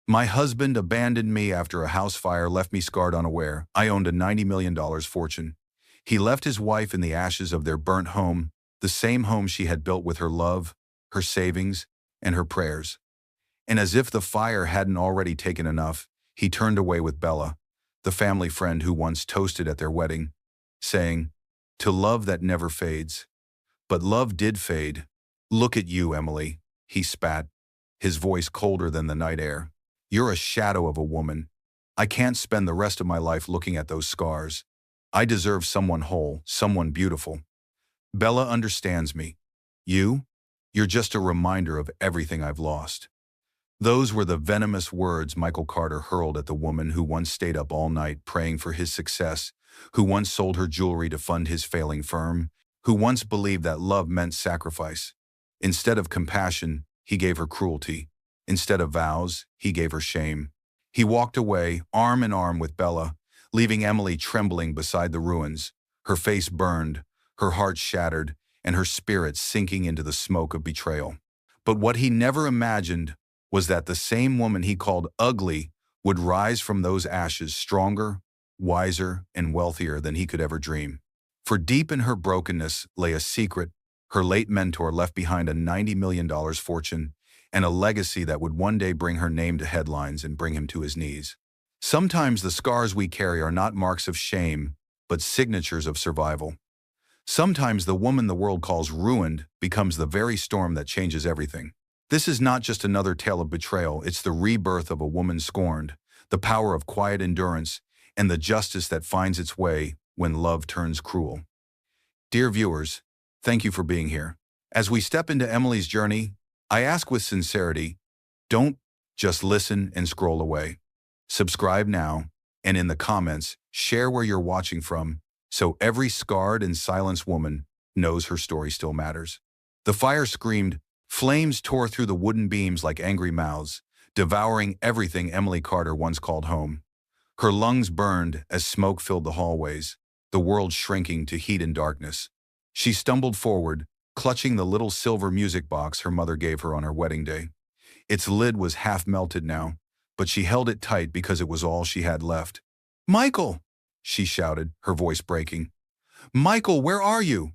My husband abandoned me after a house fire left me scarred unaware. I owned a $90 million fortune. He left his wife in the ashes of their burnt home, the same home she had built with her love, her savings, and her prayers. And as if the fire hadn't already taken enough, he turned away with Bella, the family friend who once toasted at their wedding, saying, "To love that never fades." But love did fade. "Look at you, Emily," he spat, his voice colder than the night air. "You're a shadow of a woman. I can't spend the rest of my life looking at those scars. I deserve someone whole, someone beautiful." Bella understands me. You're just a reminder of everything I've lost. Those were the venomous words Michael Carter hurled at the woman who once stayed up all night praying for his success, who once sold her jewelry to fund his failing firm, who once believed that love meant sacrifice. Instead of compassion, he gave her cruelty. Instead of vows, he gave her shame. He walked away, arm in arm with Bella, leaving Emily trembling beside the ruins, her face burned, her heart shattered, and her spirit sinking into the smoke of betrayal. But what he never imagined was that the same woman he called ugly would rise from those ashes stronger, wiser, and wealthier than he could ever dream. For deep in her brokenness lay a secret her late mentor left behind: a $90 million fortune and a legacy that would one day bring her name to headlines and bring him to his knees. Sometimes the scars we carry are not marks of shame, but signatures of survival. Sometimes the woman the world calls ruined becomes the very storm that changes everything. This is not just another tale of betrayal, it's the rebirth of a woman scorned, the power of quiet endurance, and the justice that finds its way when love turns cruel. Dear viewers, thank you for being here. As we step into Emily's journey, I ask with sincerity, don't just listen and scroll away. Subscribe now, and in the comments, share where you're watching from, so every scarred and silenced woman knows her story still matters. The fire screamed, flames tore through the wooden beams like angry mouths, devouring everything Emily Carter once called home. Her lungs burned as smoke filled the hallways, the world shrinking to heat and darkness. She stumbled forward, clutching the little silver music box her mother gave her on her wedding day. Its lid was half melted now, but she held it tight because it was all she had left. "Michael!" she shouted, her voice breaking. "Michael, where are you?"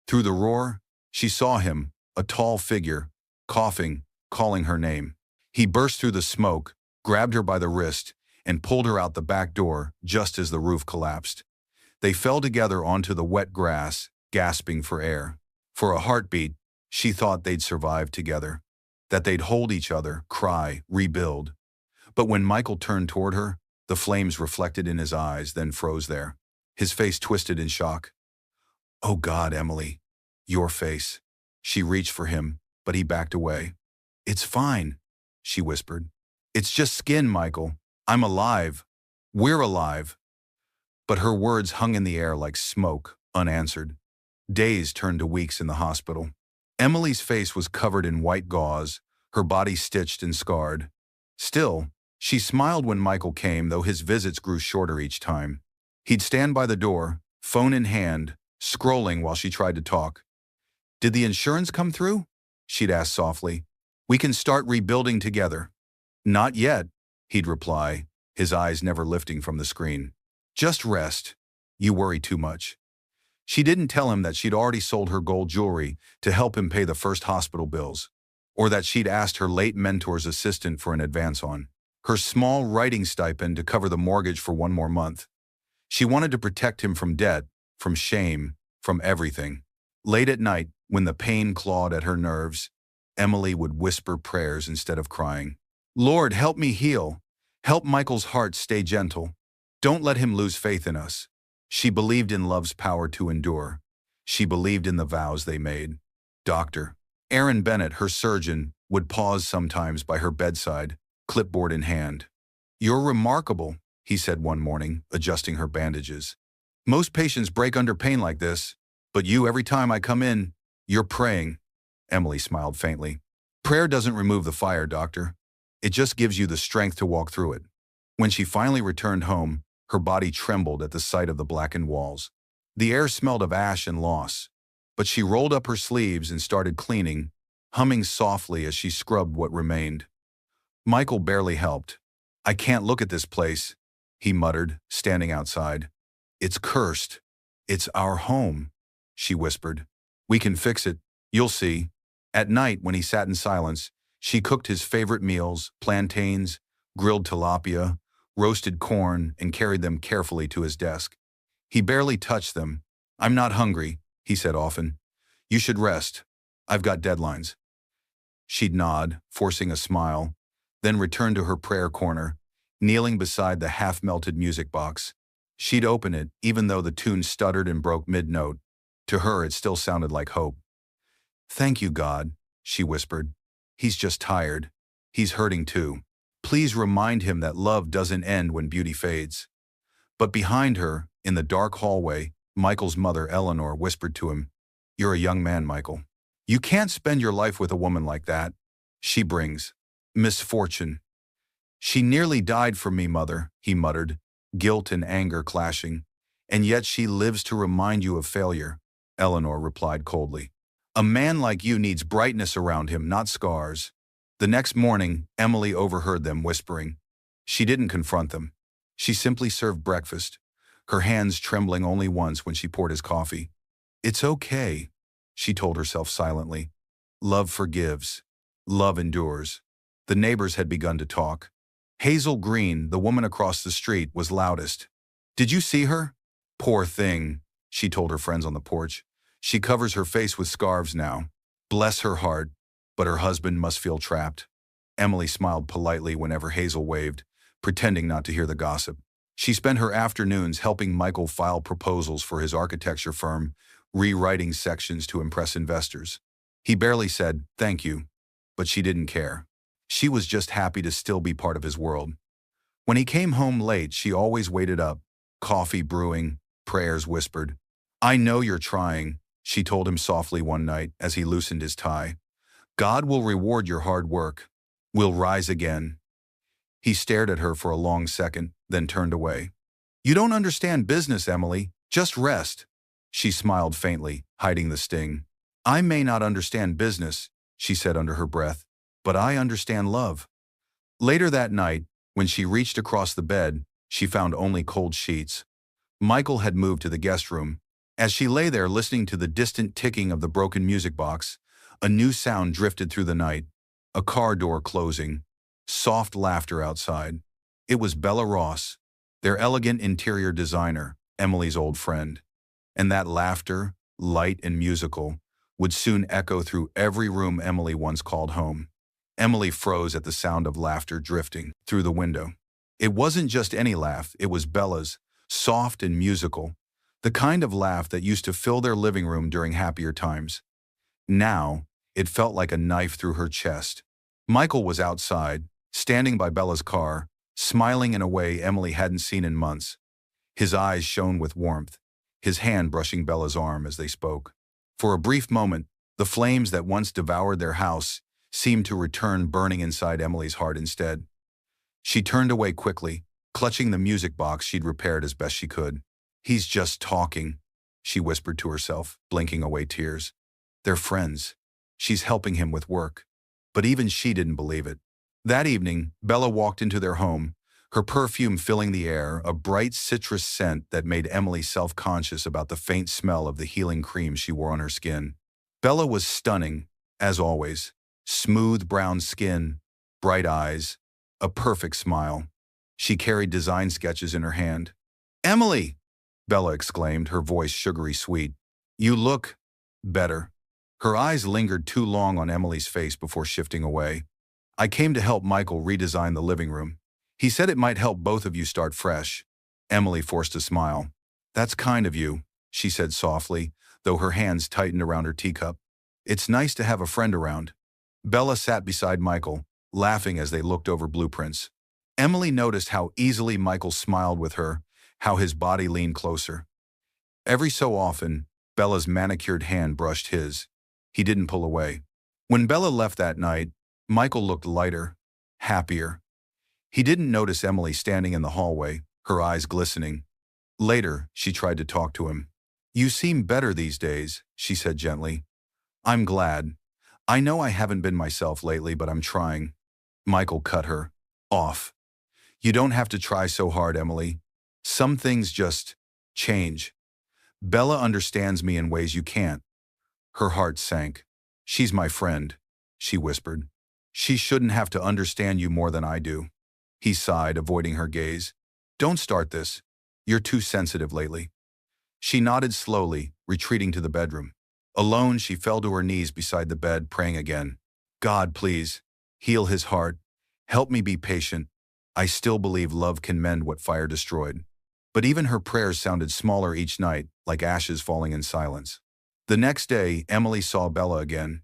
Through the roar, she saw him, a tall figure, coughing, calling her name. He burst through the smoke, grabbed her by the wrist, and pulled her out the back door just as the roof collapsed. They fell together onto the wet grass, gasping for air. For a heartbeat, she thought they'd survive together, that they'd hold each other, cry, rebuild. But when Michael turned toward her, the flames reflected in his eyes, then froze there. His face twisted in shock. "Oh God, Emily, your face." She reached for him, but he backed away. "It's fine," she whispered. "It's just skin, Michael. I'm alive. We're alive." But her words hung in the air like smoke, unanswered. Days turned to weeks in the hospital. Emily's face was covered in white gauze, her body stitched and scarred. Still, she smiled when Michael came, though his visits grew shorter each time. He'd stand by the door, phone in hand, scrolling while she tried to talk. "Did the insurance come through?" she'd ask softly. "We can start rebuilding together." "Not yet," he'd reply, his eyes never lifting from the screen. "Just rest. You worry too much." She didn't tell him that she'd already sold her gold jewelry to help him pay the first hospital bills, or that she'd asked her late mentor's assistant for an advance on her small writing stipend to cover the mortgage for one more month. She wanted to protect him from debt, from shame, from everything. Late at night, when the pain clawed at her nerves, Emily would whisper prayers instead of crying. "Lord, help me heal. Help Michael's heart stay gentle. Don't let him lose faith in us." She believed in love's power to endure. She believed in the vows they made. Dr. Aaron Bennett, her surgeon, would pause sometimes by her bedside, clipboard in hand. "You're remarkable," he said one morning, adjusting her bandages. "Most patients break under pain like this, but you, every time I come in, you're praying." Emily smiled faintly. "Prayer doesn't remove the fire, doctor. It just gives you the strength to walk through it." When she finally returned home, her body trembled at the sight of the blackened walls. The air smelled of ash and loss, but she rolled up her sleeves and started cleaning, humming softly as she scrubbed what remained. Michael barely helped. "I can't look at this place," he muttered, standing outside. "It's cursed. It's our home," she whispered. "We can fix it. You'll see." At night, when he sat in silence, she cooked his favorite meals: plantains, grilled tilapia, roasted corn, and carried them carefully to his desk. He barely touched them. "I'm not hungry," he said often. "You should rest. I've got deadlines." She'd nod, forcing a smile, then return to her prayer corner, kneeling beside the half-melted music box. She'd open it, even though the tune stuttered and broke mid-note. To her, it still sounded like hope. "Thank you, God," she whispered. "He's just tired. He's hurting too. Please remind him that love doesn't end when beauty fades." But behind her, in the dark hallway, Michael's mother, Eleanor, whispered to him, "You're a young man, Michael. You can't spend your life with a woman like that. She brings misfortune." "She nearly died for me, Mother," he muttered, guilt and anger clashing. "And yet she lives to remind you of failure," Eleanor replied coldly. "A man like you needs brightness around him, not scars." The next morning, Emily overheard them whispering. She didn't confront them. She simply served breakfast, her hands trembling only once when she poured his coffee. "It's okay," she told herself silently. "Love forgives. Love endures." The neighbors had begun to talk. Hazel Green, the woman across the street, was loudest. "Did you see her? Poor thing," she told her friends on the porch. "She covers her face with scarves now. Bless her heart, but her husband must feel trapped." Emily smiled politely whenever Hazel waved, pretending not to hear the gossip. She spent her afternoons helping Michael file proposals for his architecture firm, rewriting sections to impress investors. He barely said, "Thank you," but she didn't care. She was just happy to still be part of his world. When he came home late, she always waited up, coffee brewing, prayers whispered. "I know you're trying," she told him softly one night as he loosened his tie. "God will reward your hard work. We'll rise again." He stared at her for a long second, then turned away. "You don't understand business, Emily. Just rest." She smiled faintly, hiding the sting. "I may not understand business," she said under her breath, "but I understand love." Later that night, when she reached across the bed, she found only cold sheets. Michael had moved to the guest room. As she lay there listening to the distant ticking of the broken music box, a new sound drifted through the night. A car door closing. Soft laughter outside. It was Bella Ross, their elegant interior designer, Emily's old friend. And that laughter, light and musical, would soon echo through every room Emily once called home. Emily froze at the sound of laughter drifting through the window. It wasn't just any laugh, it was Bella's, soft and musical, the kind of laugh that used to fill their living room during happier times. Now, it felt like a knife through her chest. Michael was outside, standing by Bella's car, smiling in a way Emily hadn't seen in months. His eyes shone with warmth, his hand brushing Bella's arm as they spoke. For a brief moment, the flames that once devoured their house seemed to return, burning inside Emily's heart instead. She turned away quickly, clutching the music box she'd repaired as best she could. "He's just talking," she whispered to herself, blinking away tears. "They're friends. She's helping him with work." But even she didn't believe it. That evening, Bella walked into their home, her perfume filling the air, a bright citrus scent that made Emily self-conscious about the faint smell of the healing cream she wore on her skin. Bella was stunning, as always. Smooth brown skin, bright eyes, a perfect smile. She carried design sketches in her hand. "Emily!" Bella exclaimed, her voice sugary sweet. "You look better." Her eyes lingered too long on Emily's face before shifting away. "I came to help Michael redesign the living room. He said it might help both of you start fresh." Emily forced a smile. "That's kind of you," she said softly, though her hands tightened around her teacup. "It's nice to have a friend around." Bella sat beside Michael, laughing as they looked over blueprints. Emily noticed how easily Michael smiled with her, how his body leaned closer. Every so often, Bella's manicured hand brushed his. He didn't pull away. When Bella left that night, Michael looked lighter, happier. He didn't notice Emily standing in the hallway, her eyes glistening. Later, she tried to talk to him. "You seem better these days," she said gently. "I'm glad. I know I haven't been myself lately, but I'm trying." Michael cut her off. You don't have to try so hard, Emily. Some things just change. Bella understands me in ways you can't. Her heart sank. She's my friend, she whispered. She shouldn't have to understand you more than I do. He sighed, avoiding her gaze. Don't start this. You're too sensitive lately. She nodded slowly, retreating to the bedroom. Alone, she fell to her knees beside the bed, praying again. God, please, heal his heart. Help me be patient. I still believe love can mend what fire destroyed. But even her prayers sounded smaller each night, like ashes falling in silence. The next day, Emily saw Bella again.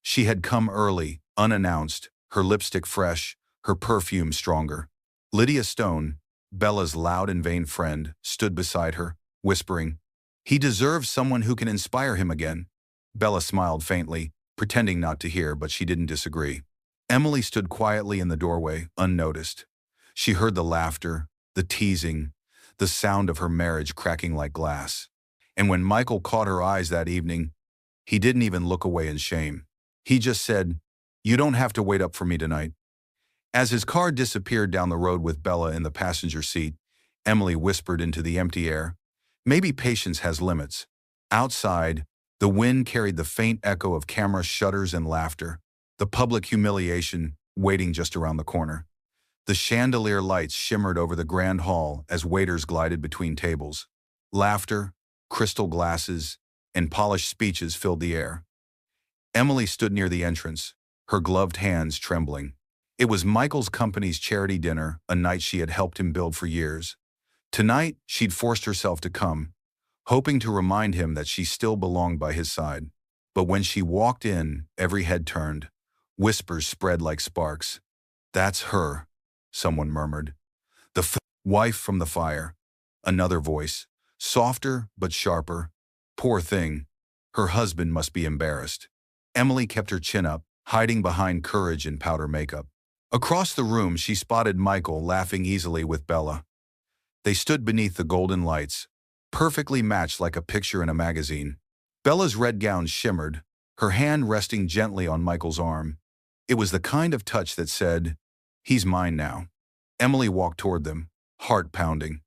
She had come early, unannounced, her lipstick fresh, her perfume stronger. Lydia Stone, Bella's loud and vain friend, stood beside her, whispering, "He deserves someone who can inspire him again." Bella smiled faintly, pretending not to hear, but she didn't disagree. Emily stood quietly in the doorway, unnoticed. She heard the laughter, the teasing, the sound of her marriage cracking like glass. And when Michael caught her eyes that evening, he didn't even look away in shame. He just said, "You don't have to wait up for me tonight." As his car disappeared down the road with Bella in the passenger seat, Emily whispered into the empty air, "Maybe patience has limits." Outside, the wind carried the faint echo of camera shutters and laughter, the public humiliation waiting just around the corner. The chandelier lights shimmered over the grand hall as waiters glided between tables. Laughter, crystal glasses, and polished speeches filled the air. Emily stood near the entrance, her gloved hands trembling. It was Michael's company's charity dinner, a night she had helped him build for years. Tonight, she'd forced herself to come, hoping to remind him that she still belonged by his side. But when she walked in, every head turned. Whispers spread like sparks. "That's her," someone murmured. "The wife from the fire." Another voice, softer but sharper. "Poor thing. Her husband must be embarrassed." Emily kept her chin up, hiding behind courage and powder makeup. Across the room, she spotted Michael laughing easily with Bella. They stood beneath the golden lights, perfectly matched like a picture in a magazine. Bella's red gown shimmered, her hand resting gently on Michael's arm. It was the kind of touch that said, "He's mine now." Emily walked toward them, heart pounding.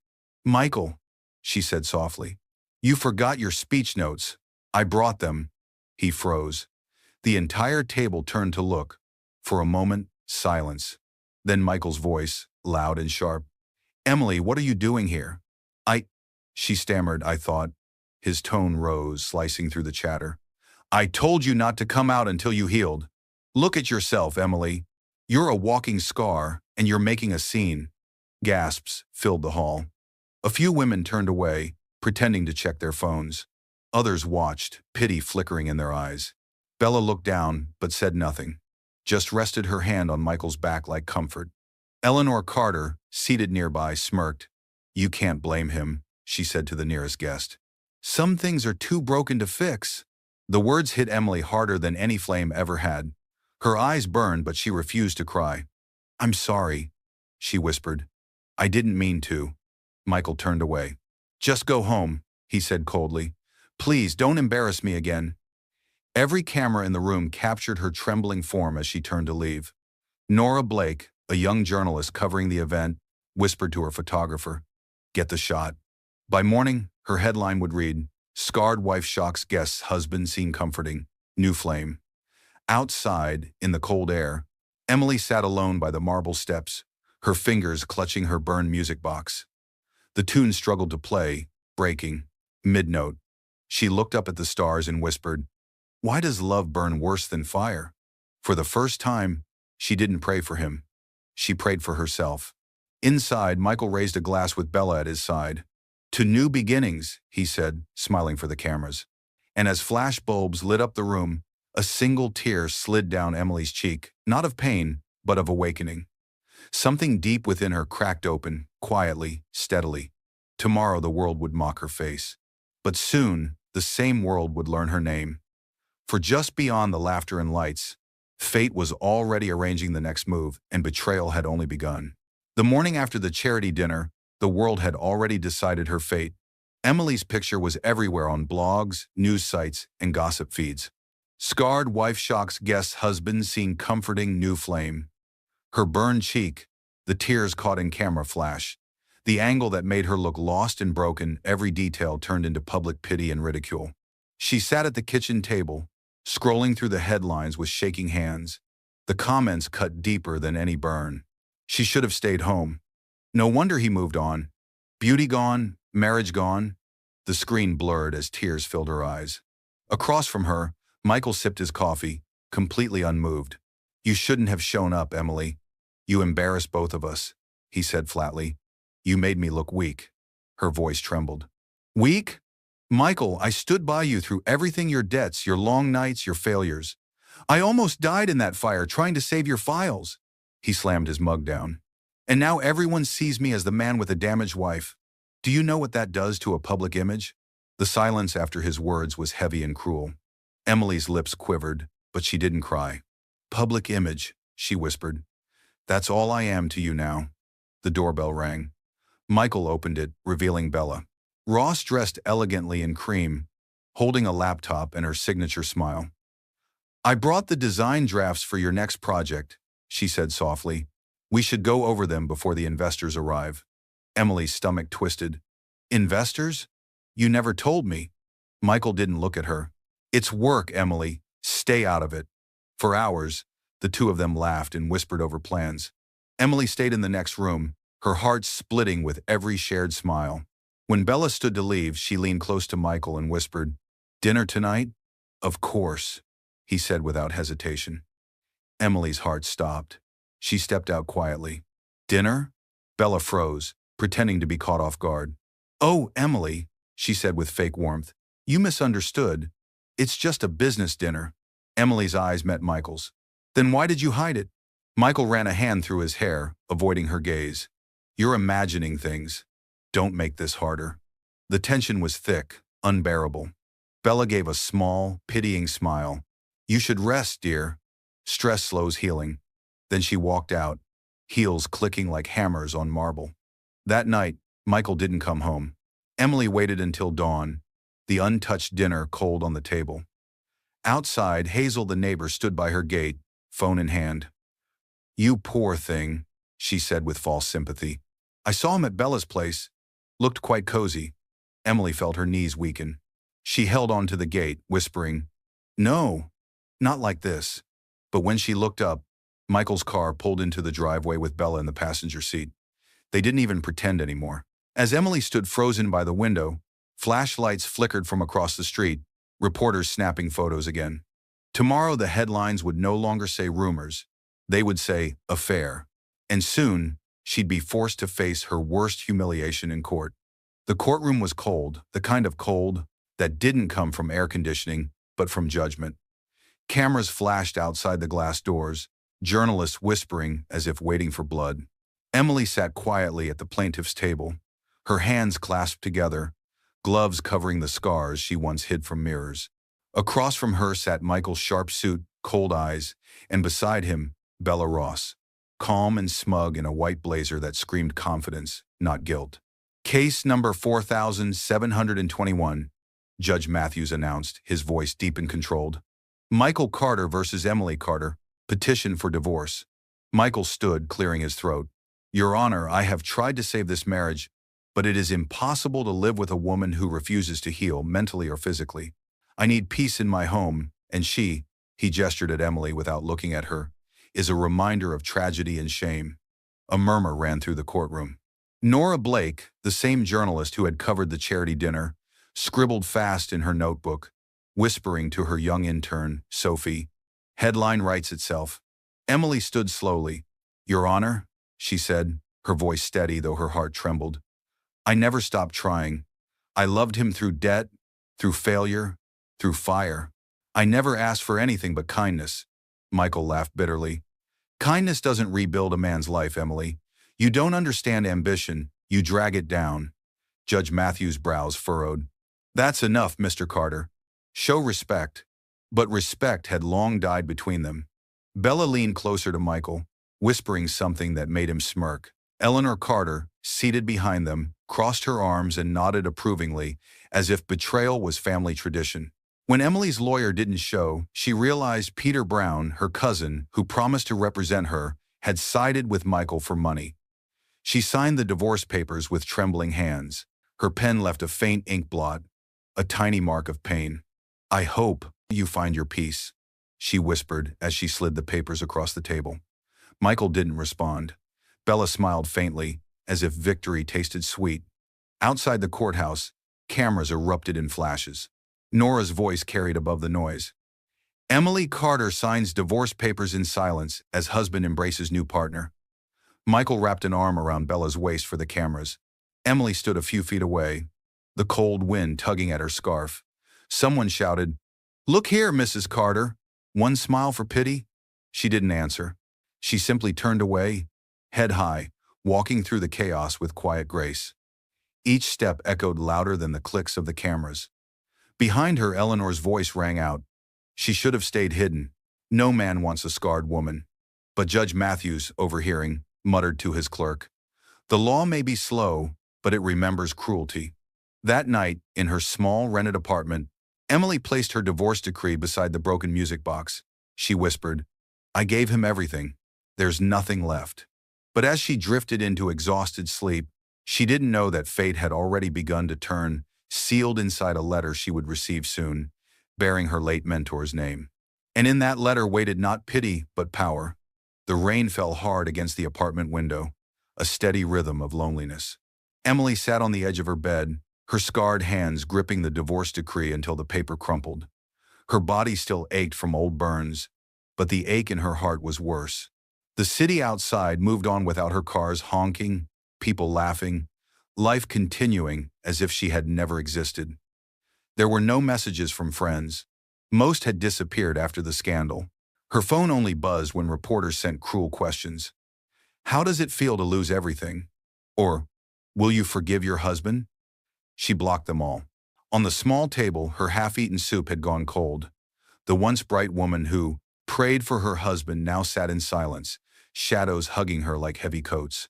"Michael," she said softly, "you forgot your speech notes. I brought them." He froze. The entire table turned to look. For a moment, silence. Then Michael's voice, loud and sharp. "Emily, what are you doing here?" She stammered, "I thought." His tone rose, slicing through the chatter. "I told you not to come out until you healed. Look at yourself, Emily. You're a walking scar, and you're making a scene." Gasps filled the hall. A few women turned away, pretending to check their phones. Others watched, pity flickering in their eyes. Bella looked down, but said nothing. Just rested her hand on Michael's back like comfort. Eleanor Carter, seated nearby, smirked. "You can't blame him," she said to the nearest guest. "Some things are too broken to fix." The words hit Emily harder than any flame ever had. Her eyes burned, but she refused to cry. "I'm sorry," she whispered. "I didn't mean to." Michael turned away. "Just go home," he said coldly. "Please don't embarrass me again." Every camera in the room captured her trembling form as she turned to leave. Nora Blake, a young journalist covering the event, whispered to her photographer, "Get the shot." By morning, her headline would read, "Scarred wife shocks guest's husband seen comforting, new flame." Outside, in the cold air, Emily sat alone by the marble steps, her fingers clutching her burned music box. The tune struggled to play, breaking, mid-note. She looked up at the stars and whispered, "Why does love burn worse than fire?" For the first time, she didn't pray for him. She prayed for herself. Inside, Michael raised a glass with Bella at his side. "To new beginnings," he said, smiling for the cameras. And as flash bulbs lit up the room, a single tear slid down Emily's cheek, not of pain, but of awakening. Something deep within her cracked open, quietly, steadily. Tomorrow the world would mock her face. But soon, the same world would learn her name. For just beyond the laughter and lights, fate was already arranging the next move, and betrayal had only begun. The morning after the charity dinner, the world had already decided her fate. Emily's picture was everywhere on blogs, news sites, and gossip feeds. Scarred wife shocks guest's husband seen comforting new flame. Her burned cheek, the tears caught in camera flash. The angle that made her look lost and broken, every detail turned into public pity and ridicule. She sat at the kitchen table, scrolling through the headlines with shaking hands. The comments cut deeper than any burn. She should have stayed home. No wonder he moved on. Beauty gone, marriage gone. The screen blurred as tears filled her eyes. Across from her, Michael sipped his coffee, completely unmoved. "You shouldn't have shown up, Emily. You embarrassed both of us," he said flatly. "You made me look weak." Her voice trembled. "Weak? Michael, I stood by you through everything, your debts, your long nights, your failures. I almost died in that fire trying to save your files." He slammed his mug down. "And now everyone sees me as the man with a damaged wife. Do you know what that does to a public image?" The silence after his words was heavy and cruel. Emily's lips quivered, but she didn't cry. "Public image," she whispered. "That's all I am to you now." The doorbell rang. Michael opened it, revealing Bella. Ross dressed elegantly in cream, holding a laptop and her signature smile. "I brought the design drafts for your next project," she said softly. "We should go over them before the investors arrive." Emily's stomach twisted. "Investors? You never told me." Michael didn't look at her. "It's work, Emily. Stay out of it." For hours, the two of them laughed and whispered over plans. Emily stayed in the next room, her heart splitting with every shared smile. When Bella stood to leave, she leaned close to Michael and whispered, "Dinner tonight?" "Of course," he said without hesitation. Emily's heart stopped. She stepped out quietly. "Dinner?" Bella froze, pretending to be caught off guard. "Oh, Emily," she said with fake warmth. "You misunderstood. It's just a business dinner." Emily's eyes met Michael's. "Then why did you hide it?" Michael ran a hand through his hair, avoiding her gaze. "You're imagining things. Don't make this harder." The tension was thick, unbearable. Bella gave a small, pitying smile. "You should rest, dear. Stress slows healing." Then she walked out, heels clicking like hammers on marble. That night, Michael didn't come home. Emily waited until dawn, the untouched dinner cold on the table. Outside, Hazel the neighbor stood by her gate, phone in hand. "You poor thing," she said with false sympathy. "I saw him at Bella's place. Looked quite cozy." Emily felt her knees weaken. She held on to the gate, whispering, "No, not like this." But when she looked up, Michael's car pulled into the driveway with Bella in the passenger seat. They didn't even pretend anymore. As Emily stood frozen by the window, flashlights flickered from across the street, reporters snapping photos again. Tomorrow the headlines would no longer say rumors. They would say affair. And soon, she'd be forced to face her worst humiliation in court. The courtroom was cold, the kind of cold that didn't come from air conditioning, but from judgment. Cameras flashed outside the glass doors, journalists whispering as if waiting for blood. Emily sat quietly at the plaintiff's table, her hands clasped together, gloves covering the scars she once hid from mirrors. Across from her sat Michael's sharp suit, cold eyes, and beside him, Bella Ross, calm and smug in a white blazer that screamed confidence, not guilt. "Case number 4721, Judge Matthews announced, his voice deep and controlled. "Michael Carter versus Emily Carter, petition for divorce." Michael stood, clearing his throat. "Your Honor, I have tried to save this marriage, but it is impossible to live with a woman who refuses to heal, mentally or physically. I need peace in my home, and she," he gestured at Emily without looking at her, "is a reminder of tragedy and shame." A murmur ran through the courtroom. Nora Blake, the same journalist who had covered the charity dinner, scribbled fast in her notebook, whispering to her young intern, Sophie. Headline writes itself. Emily stood slowly. "Your Honor," she said, her voice steady though her heart trembled. "I never stopped trying. I loved him through debt, through failure, through fire. I never asked for anything but kindness." Michael laughed bitterly. "Kindness doesn't rebuild a man's life, Emily. You don't understand ambition, you drag it down." Judge Matthews' brows furrowed. "That's enough, Mr. Carter. Show respect." But respect had long died between them. Bella leaned closer to Michael, whispering something that made him smirk. Eleanor Carter, seated behind them, crossed her arms and nodded approvingly, as if betrayal was family tradition. When Emily's lawyer didn't show, she realized Peter Brown, her cousin, who promised to represent her, had sided with Michael for money. She signed the divorce papers with trembling hands. Her pen left a faint ink blot, a tiny mark of pain. "I hope you find your peace," she whispered as she slid the papers across the table. Michael didn't respond. Bella smiled faintly, as if victory tasted sweet. Outside the courthouse, cameras erupted in flashes. Nora's voice carried above the noise. "Emily Carter signs divorce papers in silence as husband embraces new partner." Michael wrapped an arm around Bella's waist for the cameras. Emily stood a few feet away, the cold wind tugging at her scarf. Someone shouted, "Look here, Mrs. Carter." One smile for pity? She didn't answer. She simply turned away, head high, walking through the chaos with quiet grace. Each step echoed louder than the clicks of the cameras. Behind her, Eleanor's voice rang out. She should have stayed hidden. No man wants a scarred woman. But Judge Matthews, overhearing, muttered to his clerk, "The law may be slow, but it remembers cruelty." That night, in her small rented apartment, Emily placed her divorce decree beside the broken music box. She whispered, "I gave him everything. There's nothing left." But as she drifted into exhausted sleep, she didn't know that fate had already begun to turn, sealed inside a letter she would receive soon, bearing her late mentor's name. And in that letter waited not pity, but power. The rain fell hard against the apartment window, a steady rhythm of loneliness. Emily sat on the edge of her bed, her scarred hands gripping the divorce decree until the paper crumpled. Her body still ached from old burns, but the ache in her heart was worse. The city outside moved on without her cars honking, people laughing, life continuing as if she had never existed. There were no messages from friends. Most had disappeared after the scandal. Her phone only buzzed when reporters sent cruel questions. "How does it feel to lose everything?" Or, "Will you forgive your husband?" She blocked them all. On the small table, her half-eaten soup had gone cold. The once bright woman who prayed for her husband now sat in silence, shadows hugging her like heavy coats.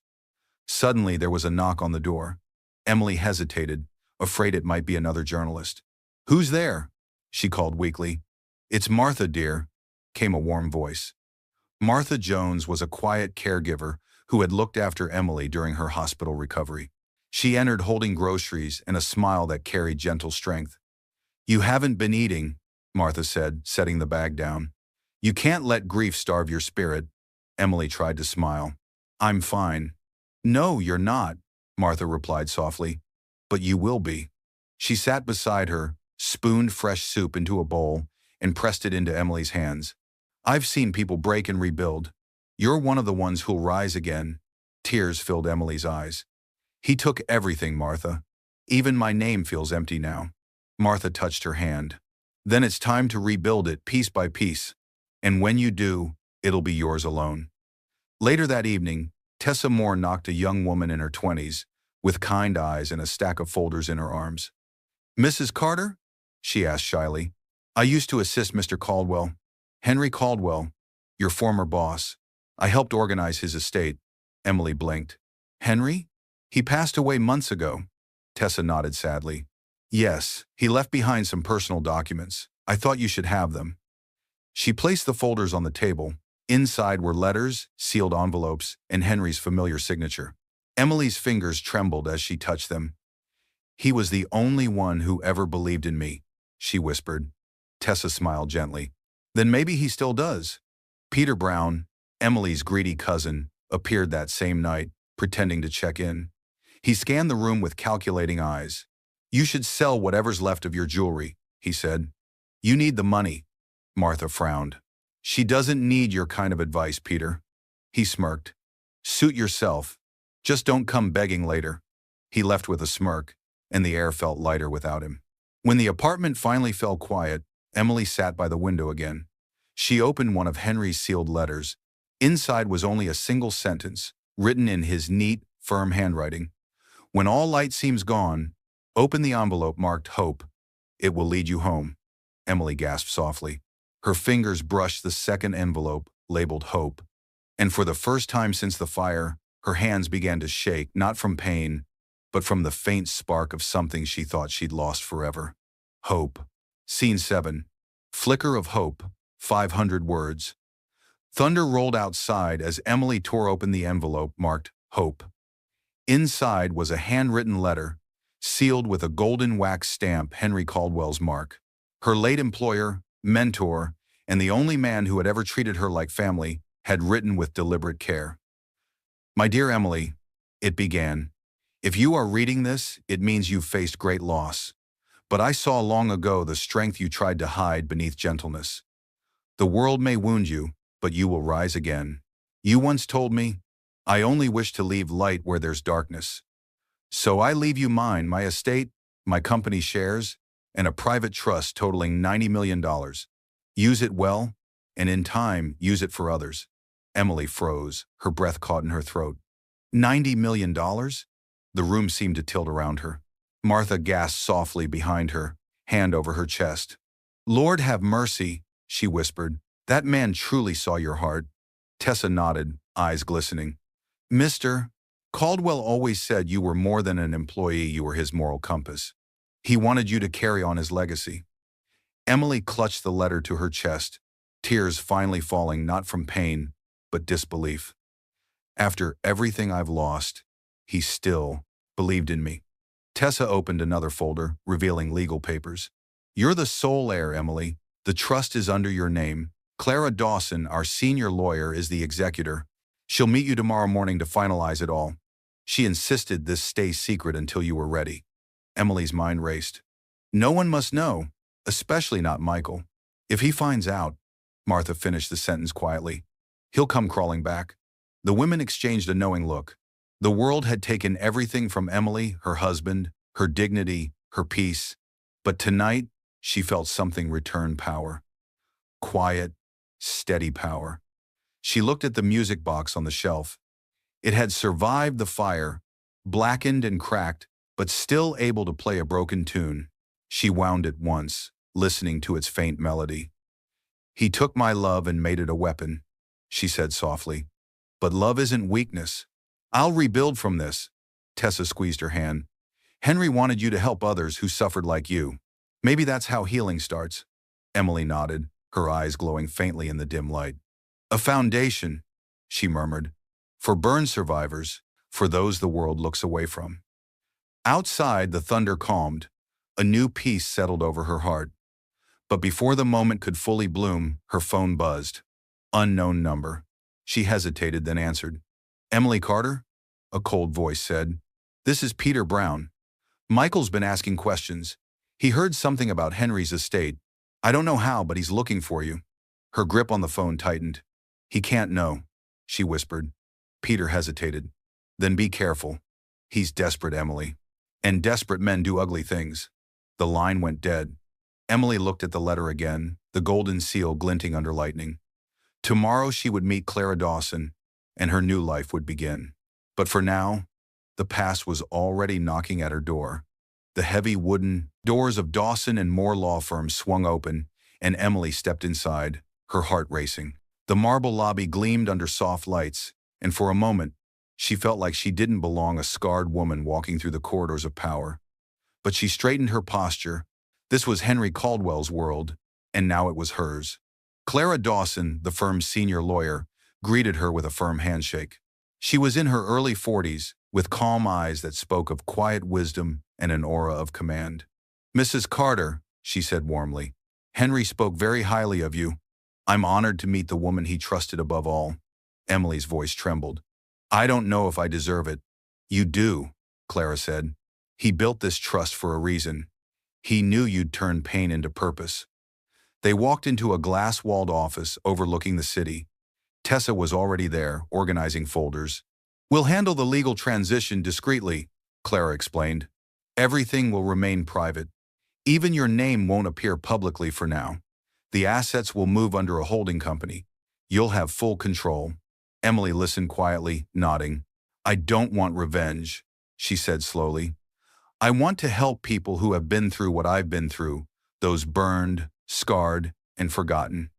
Suddenly, there was a knock on the door. Emily hesitated, afraid it might be another journalist. "Who's there?" she called weakly. "It's Martha, dear," came a warm voice. Martha Jones was a quiet caregiver who had looked after Emily during her hospital recovery. She entered holding groceries and a smile that carried gentle strength. "You haven't been eating," Martha said, setting the bag down. "You can't let grief starve your spirit." Emily tried to smile. "I'm fine." "No, you're not," Martha replied softly. "But you will be." She sat beside her, spooned fresh soup into a bowl, and pressed it into Emily's hands. "I've seen people break and rebuild. You're one of the ones who'll rise again." Tears filled Emily's eyes. "He took everything, Martha. Even my name feels empty now." Martha touched her hand. "Then it's time to rebuild it piece by piece. And when you do, it'll be yours alone." Later that evening, Tessa Moore knocked a young woman in her 20s, with kind eyes and a stack of folders in her arms. "Mrs. Carter?" she asked shyly. "I used to assist Mr. Caldwell. Henry Caldwell, your former boss. I helped organize his estate." Emily blinked. "Henry? He passed away months ago." Tessa nodded sadly. "Yes, he left behind some personal documents. I thought you should have them." She placed the folders on the table. Inside were letters, sealed envelopes, and Henry's familiar signature. Emily's fingers trembled as she touched them. "He was the only one who ever believed in me," she whispered. Tessa smiled gently. "Then maybe he still does." Peter Brown, Emily's greedy cousin, appeared that same night, pretending to check in. He scanned the room with calculating eyes. "You should sell whatever's left of your jewelry," he said. "You need the money." Martha frowned. "She doesn't need your kind of advice, Peter." He smirked. "Suit yourself. Just don't come begging later." He left with a smirk, and the air felt lighter without him. When the apartment finally fell quiet, Emily sat by the window again. She opened one of Henry's sealed letters. Inside was only a single sentence, written in his neat, firm handwriting. "When all light seems gone, open the envelope marked Hope. It will lead you home." Emily gasped softly. Her fingers brushed the second envelope, labeled Hope. And for the first time since the fire, her hands began to shake, not from pain, but from the faint spark of something she thought she'd lost forever. Hope. Scene 7. Flicker of hope. 500 words. Thunder rolled outside as Emily tore open the envelope marked Hope. Inside was a handwritten letter, sealed with a golden wax stamp, Henry Caldwell's mark. Her late employer, mentor, and the only man who had ever treated her like family, had written with deliberate care. "My dear Emily," it began, "if you are reading this, it means you've faced great loss. But I saw long ago the strength you tried to hide beneath gentleness. The world may wound you, but you will rise again. You once told me, 'I only wish to leave light where there's darkness.' So I leave you mine, my estate, my company shares, and a private trust totaling $90 million. Use it well, and in time, use it for others." Emily froze, her breath caught in her throat. $90 million? The room seemed to tilt around her. Martha gasped softly behind her, hand over her chest. "Lord have mercy," she whispered. "That man truly saw your heart." Tessa nodded, eyes glistening. "Mr. Caldwell always said you were more than an employee, you were his moral compass. He wanted you to carry on his legacy." Emily clutched the letter to her chest, tears finally falling not from pain, but disbelief. "After everything I've lost, he still believed in me." Tessa opened another folder, revealing legal papers. "You're the sole heir, Emily. The trust is under your name. Clara Dawson, our senior lawyer, is the executor. She'll meet you tomorrow morning to finalize it all. She insisted this stay secret until you were ready." Emily's mind raced. "No one must know, especially not Michael. If he finds out," Martha finished the sentence quietly, "he'll come crawling back." The women exchanged a knowing look. The world had taken everything from Emily, her husband, her dignity, her peace. But tonight, she felt something return: power. Quiet, steady power. She looked at the music box on the shelf. It had survived the fire, blackened and cracked, but still able to play a broken tune. She wound it once, listening to its faint melody. "He took my love and made it a weapon," she said softly. "But love isn't weakness. I'll rebuild from this." Tessa squeezed her hand. "Henry wanted you to help others who suffered like you. Maybe that's how healing starts." Emily nodded, her eyes glowing faintly in the dim light. "A foundation," she murmured, "for burn survivors, for those the world looks away from." Outside, the thunder calmed. A new peace settled over her heart. But before the moment could fully bloom, her phone buzzed. Unknown number. She hesitated, then answered. "Emily Carter?" a cold voice said. "This is Peter Brown. Michael's been asking questions. He heard something about Henry's estate. I don't know how, but he's looking for you." Her grip on the phone tightened. "He can't know," she whispered. Peter hesitated. "Then be careful. He's desperate, Emily. And desperate men do ugly things." The line went dead. Emily looked at the letter again, the golden seal glinting under lightning. Tomorrow she would meet Clara Dawson, and her new life would begin. But for now, the past was already knocking at her door. The heavy wooden doors of Dawson and Moore law firms swung open, and Emily stepped inside, her heart racing. The marble lobby gleamed under soft lights, and for a moment, she felt like she didn't belong, a scarred woman walking through the corridors of power. But she straightened her posture. This was Henry Caldwell's world, and now it was hers. Clara Dawson, the firm's senior lawyer, greeted her with a firm handshake. She was in her early 40s, with calm eyes that spoke of quiet wisdom and an aura of command. "Mrs. Carter," she said warmly, "Henry spoke very highly of you. I'm honored to meet the woman he trusted above all." Emily's voice trembled. "I don't know if I deserve it." "You do," Clara said. "He built this trust for a reason. He knew you'd turn pain into purpose." They walked into a glass-walled office overlooking the city. Tessa was already there, organizing folders. "We'll handle the legal transition discreetly," Clara explained. "Everything will remain private. Even your name won't appear publicly for now. The assets will move under a holding company. You'll have full control." Emily listened quietly, nodding. "I don't want revenge," she said slowly. "I want to help people who have been through what I've been through, those burned, scarred, and forgotten."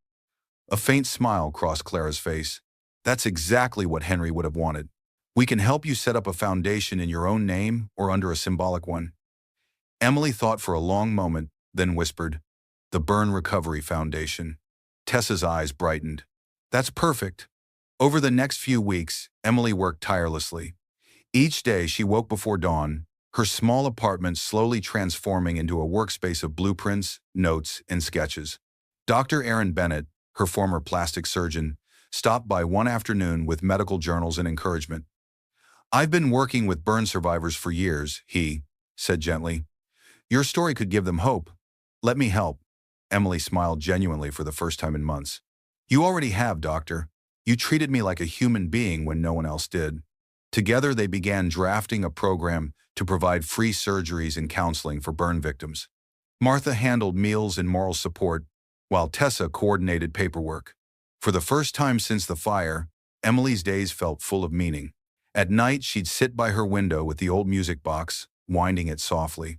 A faint smile crossed Clara's face. "That's exactly what Henry would have wanted. We can help you set up a foundation in your own name or under a symbolic one." Emily thought for a long moment, then whispered, "The Burn Recovery Foundation." Tessa's eyes brightened. That's perfect. Over the next few weeks, Emily worked tirelessly. Each day she woke before dawn, her small apartment slowly transforming into a workspace of blueprints, notes, and sketches. Dr. Aaron Bennett, her former plastic surgeon, stopped by one afternoon with medical journals and encouragement. "I've been working with burn survivors for years," he said gently. "Your story could give them hope. Let me help." Emily smiled genuinely for the first time in months. "You already have, doctor. You treated me like a human being when no one else did." Together they began drafting a program to provide free surgeries and counseling for burn victims. Martha handled meals and moral support, while Tessa coordinated paperwork. For the first time since the fire, Emily's days felt full of meaning. At night, she'd sit by her window with the old music box, winding it softly.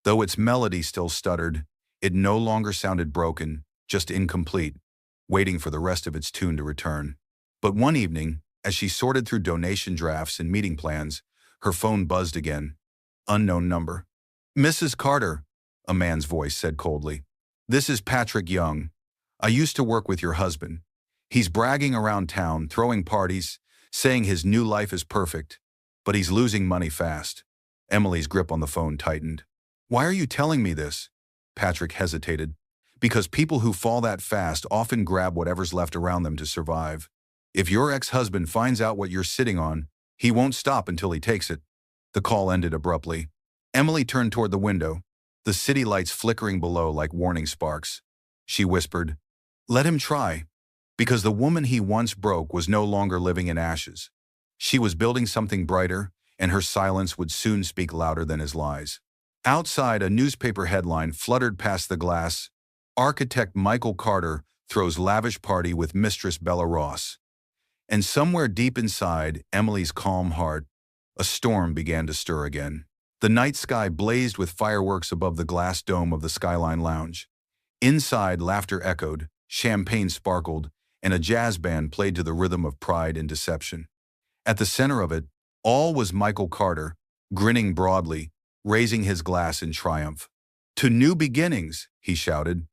Though its melody still stuttered, it no longer sounded broken, just incomplete, waiting for the rest of its tune to return. But one evening, as she sorted through donation drafts and meeting plans, her phone buzzed again. Unknown number. "Mrs. Carter," a man's voice said coldly. "This is Patrick Young. I used to work with your husband. He's bragging around town, throwing parties, saying his new life is perfect, but he's losing money fast." Emily's grip on the phone tightened. "Why are you telling me this?" Patrick hesitated. "Because people who fall that fast often grab whatever's left around them to survive. If your ex-husband finds out what you're sitting on, he won't stop until he takes it." The call ended abruptly. Emily turned toward the window, the city lights flickering below like warning sparks. She whispered, "Let him try." Because the woman he once broke was no longer living in ashes. She was building something brighter, and her silence would soon speak louder than his lies. Outside, a newspaper headline fluttered past the glass. "Architect Michael Carter throws lavish party with Mistress Bella Ross." And somewhere deep inside Emily's calm heart, a storm began to stir again. The night sky blazed with fireworks above the glass dome of the Skyline Lounge. Inside, laughter echoed, champagne sparkled, and a jazz band played to the rhythm of pride and deception. At the center of it all was Michael Carter, grinning broadly, raising his glass in triumph. "To new beginnings," he shouted.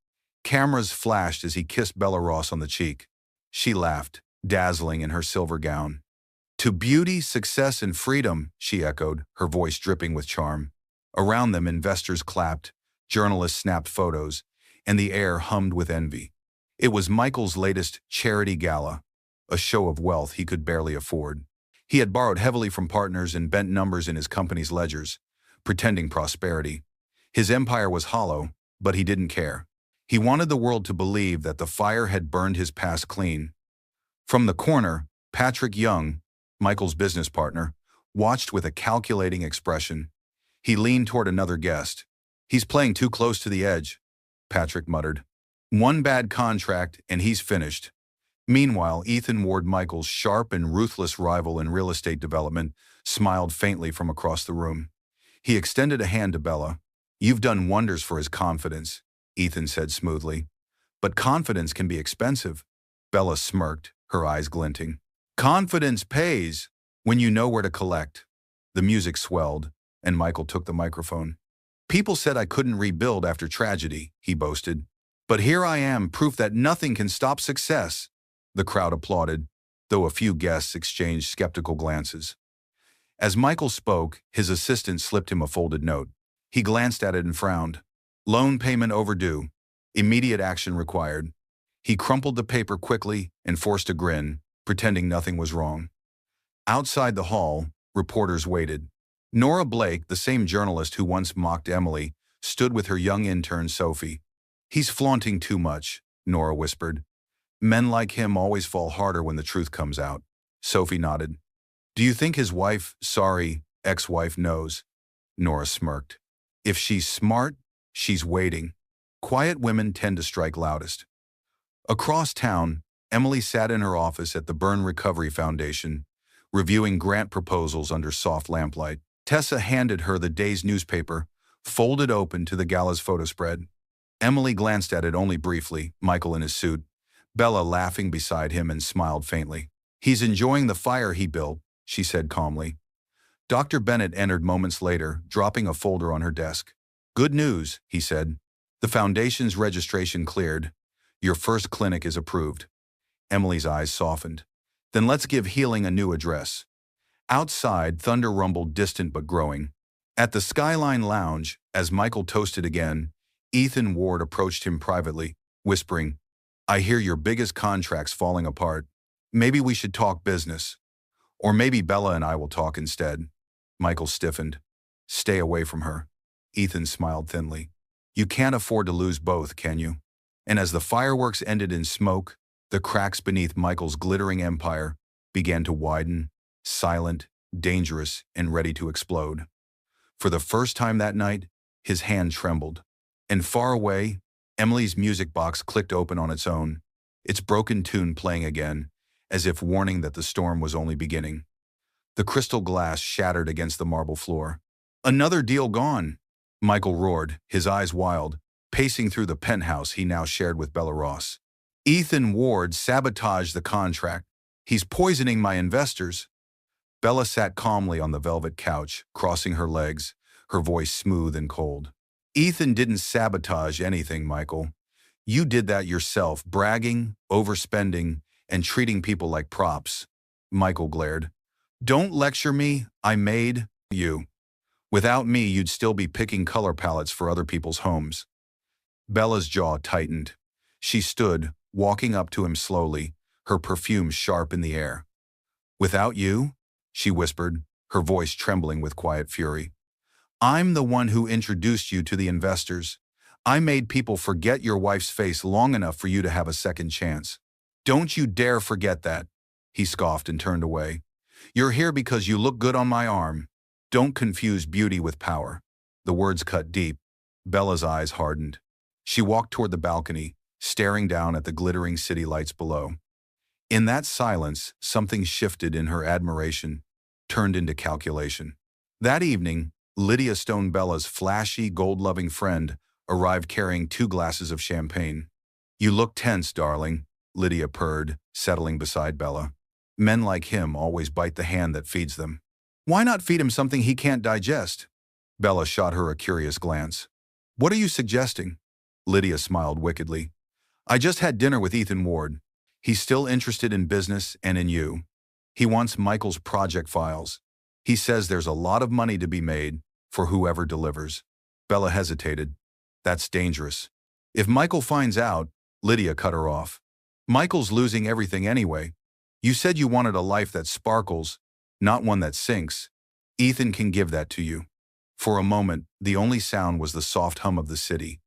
Cameras flashed as he kissed Bella Ross on the cheek. She laughed, dazzling in her silver gown. "To beauty, success, and freedom," she echoed, her voice dripping with charm. Around them, investors clapped, journalists snapped photos, and the air hummed with envy. It was Michael's latest charity gala, a show of wealth he could barely afford. He had borrowed heavily from partners and bent numbers in his company's ledgers, pretending prosperity. His empire was hollow, but he didn't care. He wanted the world to believe that the fire had burned his past clean. From the corner, Patrick Young, Michael's business partner, watched with a calculating expression. He leaned toward another guest. "He's playing too close to the edge," Patrick muttered. "One bad contract and he's finished." Meanwhile, Ethan Ward, Michael's sharp and ruthless rival in real estate development, smiled faintly from across the room. He extended a hand to Bella. "You've done wonders for his confidence," Ethan said smoothly. "But confidence can be expensive." Bella smirked, her eyes glinting. "Confidence pays when you know where to collect." The music swelled, and Michael took the microphone. "People said I couldn't rebuild after tragedy," he boasted. "But here I am, proof that nothing can stop success." The crowd applauded, though a few guests exchanged skeptical glances. As Michael spoke, his assistant slipped him a folded note. He glanced at it and frowned. "Loan payment overdue. Immediate action required." He crumpled the paper quickly and forced a grin, pretending nothing was wrong. Outside the hall, reporters waited. Nora Blake, the same journalist who once mocked Emily, stood with her young intern Sophie. "He's flaunting too much," Nora whispered. "Men like him always fall harder when the truth comes out." Sophie nodded. "Do you think his ex-wife knows?" Nora smirked. "If she's smart, she's waiting. Quiet women tend to strike loudest." Across town, Emily sat in her office at the Burn Recovery Foundation, reviewing grant proposals under soft lamplight. Tessa handed her the day's newspaper, folded open to the gala's photo spread. Emily glanced at it only briefly, Michael in his suit, Bella laughing beside him, and smiled faintly. "He's enjoying the fire he built," she said calmly. Dr. Bennett entered moments later, dropping a folder on her desk. "Good news," he said. "The foundation's registration cleared. Your first clinic is approved." Emily's eyes softened. Then let's give healing a new address. Outside, thunder rumbled, distant but growing. At the Skyline Lounge, as Michael toasted again, Ethan Ward approached him privately, whispering, "I hear your biggest contract's falling apart. Maybe we should talk business. Or maybe Bella and I will talk instead." Michael stiffened. "Stay away from her." Ethan smiled thinly. "You can't afford to lose both, can you?" And as the fireworks ended in smoke, the cracks beneath Michael's glittering empire began to widen, silent, dangerous, and ready to explode. For the first time that night, his hand trembled. And far away, Emily's music box clicked open on its own, its broken tune playing again, as if warning that the storm was only beginning. The crystal glass shattered against the marble floor. "Another deal gone!" Michael roared, his eyes wild, pacing through the penthouse he now shared with Bella Ross. "Ethan Ward sabotaged the contract. He's poisoning my investors." Bella sat calmly on the velvet couch, crossing her legs, her voice smooth and cold. "Ethan didn't sabotage anything, Michael. You did that yourself, bragging, overspending, and treating people like props." Michael glared. "Don't lecture me. I made you. Without me, you'd still be picking color palettes for other people's homes." Bella's jaw tightened. She stood, walking up to him slowly, her perfume sharp in the air. "Without you?" she whispered, her voice trembling with quiet fury. "I'm the one who introduced you to the investors. I made people forget your wife's face long enough for you to have a second chance. Don't you dare forget that." He scoffed and turned away. "You're here because you look good on my arm. Don't confuse beauty with power." The words cut deep. Bella's eyes hardened. She walked toward the balcony, staring down at the glittering city lights below. In that silence, something shifted in her admiration, turned into calculation. That evening, Lydia Stone, Bella's flashy, gold-loving friend, arrived carrying 2 glasses of champagne. "You look tense, darling," Lydia purred, settling beside Bella. "Men like him always bite the hand that feeds them. Why not feed him something he can't digest?" Bella shot her a curious glance. "What are you suggesting?" Lydia smiled wickedly. "I just had dinner with Ethan Ward. He's still interested in business and in you. He wants Michael's project files. He says there's a lot of money to be made for whoever delivers." Bella hesitated. "That's dangerous." "If Michael finds out," Lydia cut her off. "Michael's losing everything anyway. You said you wanted a life that sparkles, not one that sinks. Ethan can give that to you." For a moment, the only sound was the soft hum of the city.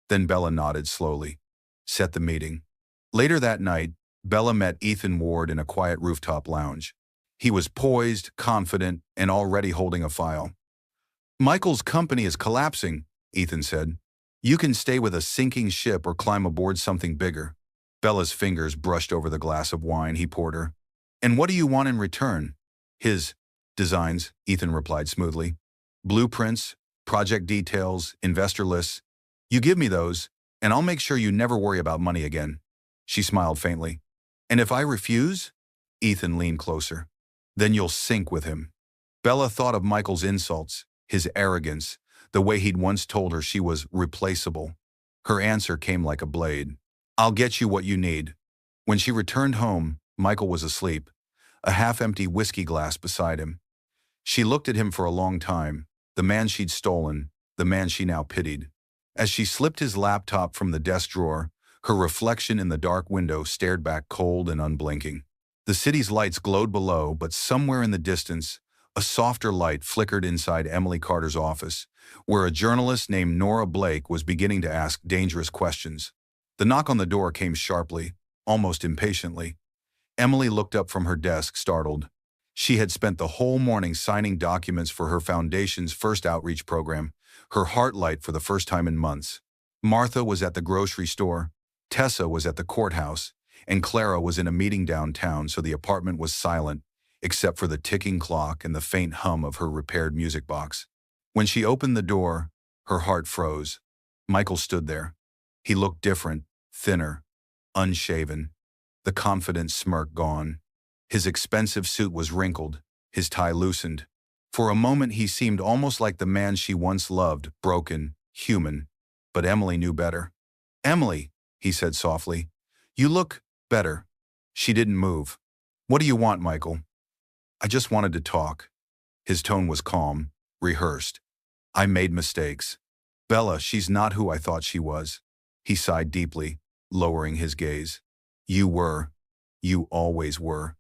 Then Bella nodded slowly. "Set the meeting." Later that night, Bella met Ethan Ward in a quiet rooftop lounge. He was poised, confident, and already holding a file. "Michael's company is collapsing," Ethan said. "You can stay with a sinking ship or climb aboard something bigger." Bella's fingers brushed over the glass of wine he poured her. "And what do you want in return?" "His designs," Ethan replied smoothly. "Blueprints, project details, investor lists. You give me those, and I'll make sure you never worry about money again." She smiled faintly. "And if I refuse?" Ethan leaned closer. "Then you'll sink with him." Bella thought of Michael's insults, his arrogance, the way he'd once told her she was replaceable. Her answer came like a blade. "I'll get you what you need." When she returned home, Michael was asleep, a half-empty whiskey glass beside him. She looked at him for a long time, the man she'd stolen, the man she now pitied. As she slipped his laptop from the desk drawer, her reflection in the dark window stared back cold and unblinking. The city's lights glowed below, but somewhere in the distance, a softer light flickered inside Emily Carter's office, where a journalist named Nora Blake was beginning to ask dangerous questions. The knock on the door came sharply, almost impatiently. Emily looked up from her desk, startled. She had spent the whole morning signing documents for her foundation's first outreach program, her heart light for the first time in months. Martha was at the grocery store, Tessa was at the courthouse, and Clara was in a meeting downtown, so the apartment was silent, except for the ticking clock and the faint hum of her repaired music box. When she opened the door, her heart froze. Michael stood there. He looked different, thinner, unshaven, the confident smirk gone. His expensive suit was wrinkled, his tie loosened. For a moment he seemed almost like the man she once loved, broken, human. But Emily knew better. "Emily," he said softly, "you look better." She didn't move. What do you want, Michael? I just wanted to talk. His tone was calm, rehearsed. I made mistakes. Bella, she's not who I thought she was. He sighed deeply, lowering his gaze. You were. You always were.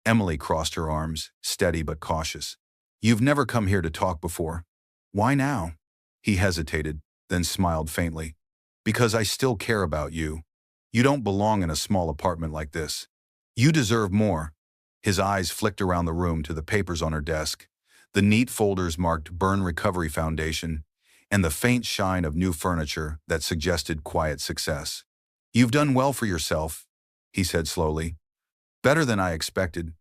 Emily crossed her arms, steady but cautious. You've never come here to talk before. Why now? He hesitated, then smiled faintly. Because I still care about you. You don't belong in a small apartment like this. You deserve more. His eyes flicked around the room to the papers on her desk, the neat folders marked Burn Recovery Foundation, and the faint shine of new furniture that suggested quiet success. You've done well for yourself, he said slowly. Better than I expected.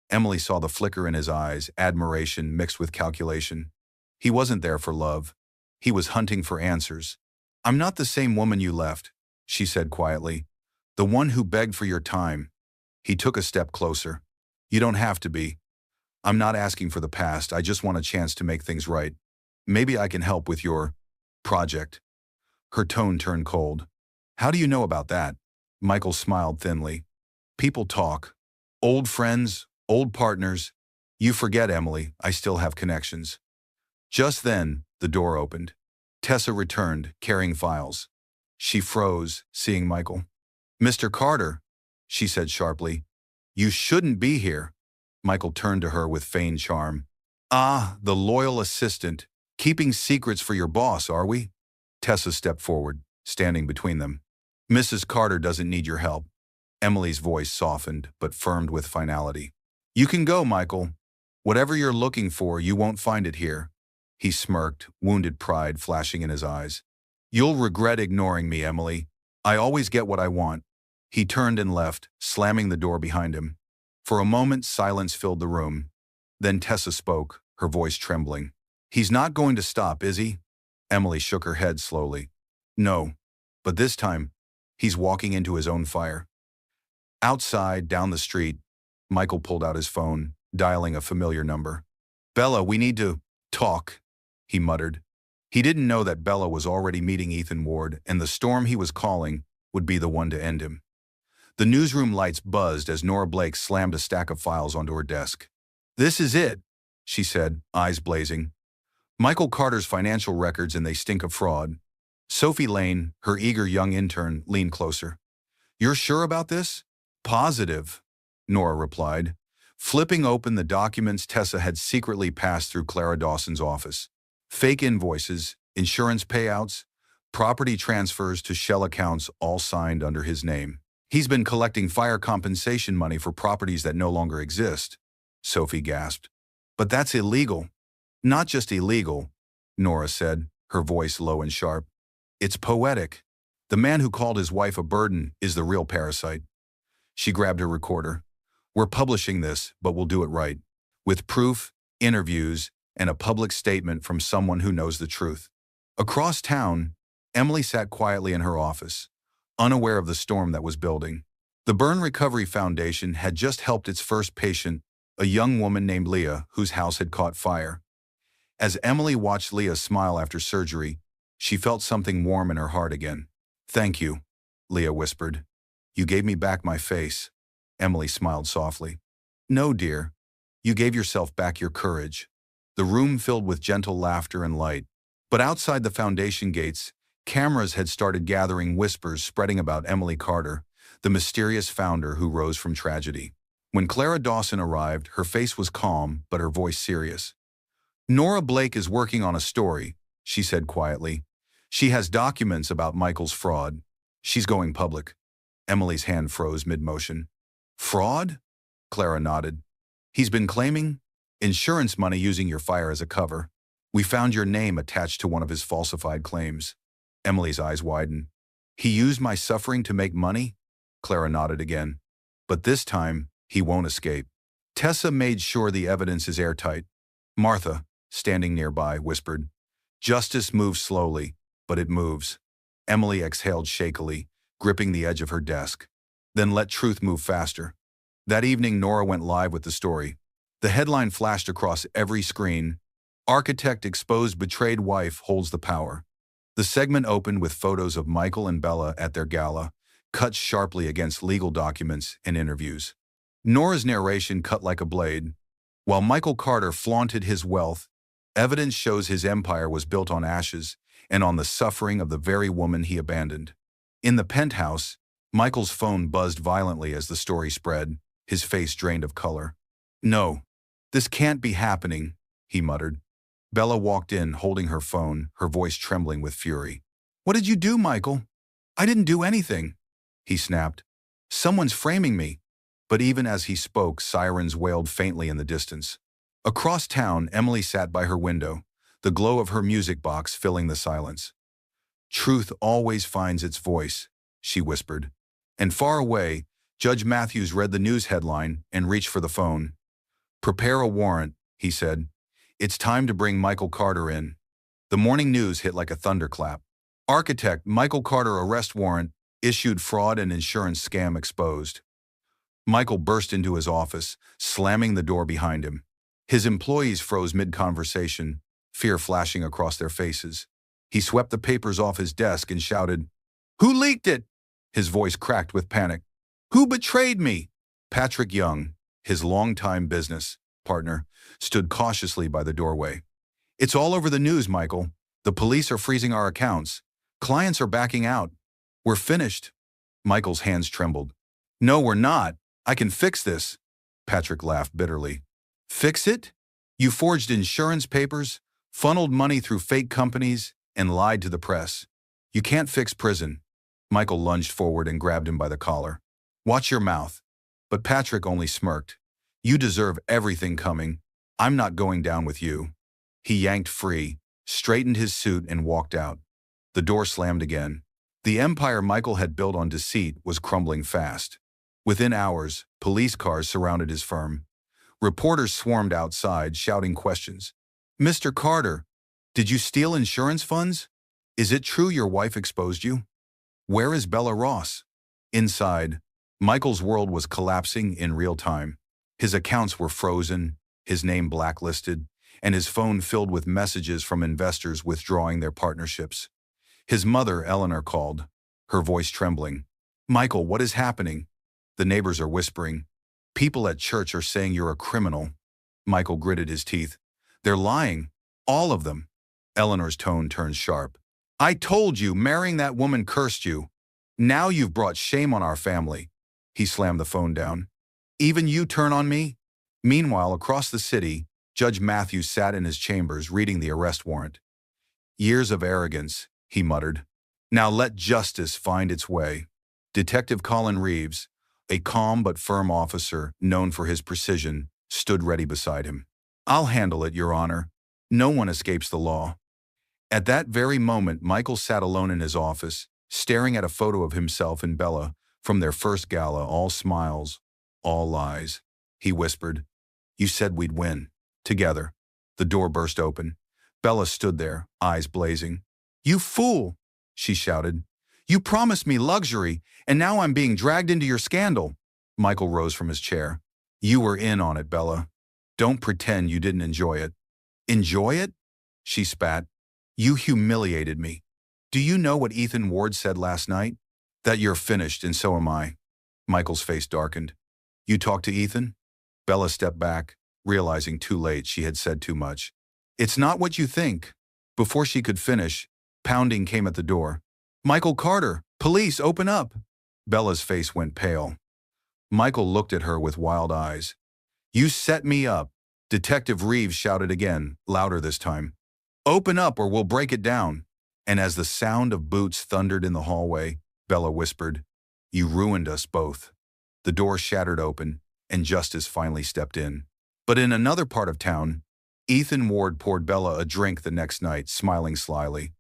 Emily saw the flicker in his eyes, admiration mixed with calculation. He wasn't there for love. He was hunting for answers. I'm not the same woman you left, she said quietly. The one who begged for your time. He took a step closer. You don't have to be. I'm not asking for the past, I just want a chance to make things right. Maybe I can help with your project. Her tone turned cold. How do you know about that? Michael smiled thinly. People talk. Old friends, old partners. You forget, Emily, I still have connections. Just then, the door opened. Tessa returned, carrying files. She froze, seeing Michael. Mr. Carter, she said sharply. You shouldn't be here. Michael turned to her with feigned charm. Ah, the loyal assistant. Keeping secrets for your boss, are we? Tessa stepped forward, standing between them. Mrs. Carter doesn't need your help. Emily's voice softened, but firmed with finality. You can go, Michael. Whatever you're looking for, you won't find it here. He smirked, wounded pride flashing in his eyes. You'll regret ignoring me, Emily. I always get what I want. He turned and left, slamming the door behind him. For a moment, silence filled the room. Then Tessa spoke, her voice trembling. He's not going to stop, is he? Emily shook her head slowly. No, but this time, he's walking into his own fire. Outside, down the street, Michael pulled out his phone, dialing a familiar number. Bella, we need to talk, he muttered. He didn't know that Bella was already meeting Ethan Ward, and the storm he was calling would be the one to end him. The newsroom lights buzzed as Nora Blake slammed a stack of files onto her desk. This is it, she said, eyes blazing. Michael Carter's financial records, and they stink of fraud. Sophie Lane, her eager young intern, leaned closer. You're sure about this? Positive, Nora replied, flipping open the documents Tessa had secretly passed through Clara Dawson's office. Fake invoices, insurance payouts, property transfers to shell accounts, all signed under his name. He's been collecting fire compensation money for properties that no longer exist, Sophie gasped. But that's illegal. Not just illegal, Nora said, her voice low and sharp. It's poetic. The man who called his wife a burden is the real parasite. She grabbed her recorder. We're publishing this, but we'll do it right. With proof, interviews, and a public statement from someone who knows the truth. Across town, Emily sat quietly in her office, unaware of the storm that was building. The Burn Recovery Foundation had just helped its first patient, a young woman named Leah, whose house had caught fire. As Emily watched Leah smile after surgery, she felt something warm in her heart again. Thank you, Leah whispered. You gave me back my face. Emily smiled softly. No, dear. You gave yourself back your courage. The room filled with gentle laughter and light. But outside the foundation gates, cameras had started gathering, whispers spreading about Emily Carter, the mysterious founder who rose from tragedy. When Clara Dawson arrived, her face was calm, but her voice serious. Nora Blake is working on a story, she said quietly. She has documents about Michael's fraud. She's going public. Emily's hand froze mid-motion. Fraud? Clara nodded. He's been claiming insurance money using your fire as a cover. We found your name attached to one of his falsified claims. Emily's eyes widened. He used my suffering to make money? Clara nodded again. But this time, he won't escape. Tessa made sure the evidence is airtight. Martha, standing nearby, whispered. Justice moves slowly, but it moves. Emily exhaled shakily, gripping the edge of her desk. Then let truth move faster. That evening, Nora went live with the story. The headline flashed across every screen. Architect exposed betrayed wife holds the power. The segment opened with photos of Michael and Bella at their gala, cuts sharply against legal documents and interviews. Nora's narration cut like a blade. While Michael Carter flaunted his wealth, evidence shows his empire was built on ashes and on the suffering of the very woman he abandoned. In the penthouse, Michael's phone buzzed violently as the story spread, his face drained of color. "No, this can't be happening," he muttered. Bella walked in, holding her phone, her voice trembling with fury. "What did you do, Michael?" "I didn't do anything," he snapped. "Someone's framing me." But even as he spoke, sirens wailed faintly in the distance. Across town, Emily sat by her window, the glow of her music box filling the silence. "Truth always finds its voice," she whispered. And far away, Judge Matthews read the news headline and reached for the phone. "Prepare a warrant," he said. "It's time to bring Michael Carter in." The morning news hit like a thunderclap. Architect Michael Carter arrest warrant issued, fraud and insurance scam exposed. Michael burst into his office, slamming the door behind him. His employees froze mid-conversation, fear flashing across their faces. He swept the papers off his desk and shouted, "Who leaked it?" His voice cracked with panic. "Who betrayed me?" Patrick Young, his longtime business partner, stood cautiously by the doorway. "It's all over the news, Michael. The police are freezing our accounts. Clients are backing out. We're finished." Michael's hands trembled. "No, we're not. I can fix this." Patrick laughed bitterly. "Fix it? You forged insurance papers, funneled money through fake companies, and lied to the press. You can't fix prison." Michael lunged forward and grabbed him by the collar. "Watch your mouth." But Patrick only smirked. "You deserve everything coming. I'm not going down with you." He yanked free, straightened his suit, and walked out. The door slammed again. The empire Michael had built on deceit was crumbling fast. Within hours, police cars surrounded his firm. Reporters swarmed outside, shouting questions. "Mr. Carter, did you steal insurance funds? Is it true your wife exposed you? Where is Bella Ross?" Inside, Michael's world was collapsing in real time. His accounts were frozen, his name blacklisted, and his phone filled with messages from investors withdrawing their partnerships. His mother, Eleanor, called, her voice trembling. "Michael, what is happening?" "The neighbors are whispering. People at church are saying you're a criminal." Michael gritted his teeth. "They're lying. All of them." Eleanor's tone turned sharp. "I told you marrying that woman cursed you. Now you've brought shame on our family." He slammed the phone down. "Even you turn on me?" Meanwhile, across the city, Judge Matthews sat in his chambers reading the arrest warrant. "Years of arrogance," he muttered. "Now let justice find its way." Detective Colin Reeves, a calm but firm officer known for his precision, stood ready beside him. "I'll handle it, Your Honor. No one escapes the law." At that very moment, Michael sat alone in his office, staring at a photo of himself and Bella from their first gala, all smiles, all lies. He whispered, "You said we'd win. Together." The door burst open. Bella stood there, eyes blazing. "You fool!" she shouted. "You promised me luxury, and now I'm being dragged into your scandal." Michael rose from his chair. "You were in on it, Bella. Don't pretend you didn't enjoy it." "Enjoy it?" she spat. "You humiliated me. Do you know what Ethan Ward said last night? That you're finished and so am I." Michael's face darkened. "You talked to Ethan?" Bella stepped back, realizing too late she had said too much. "It's not what you think." Before she could finish, pounding came at the door. "Michael Carter! Police, open up!" Bella's face went pale. Michael looked at her with wild eyes. "You set me up!" Detective Reeves shouted again, louder this time. "Open up or we'll break it down." And as the sound of boots thundered in the hallway, Bella whispered, "You ruined us both." The door shattered open, and justice finally stepped in. But in another part of town, Ethan Ward poured Bella a drink the next night, smiling slyly.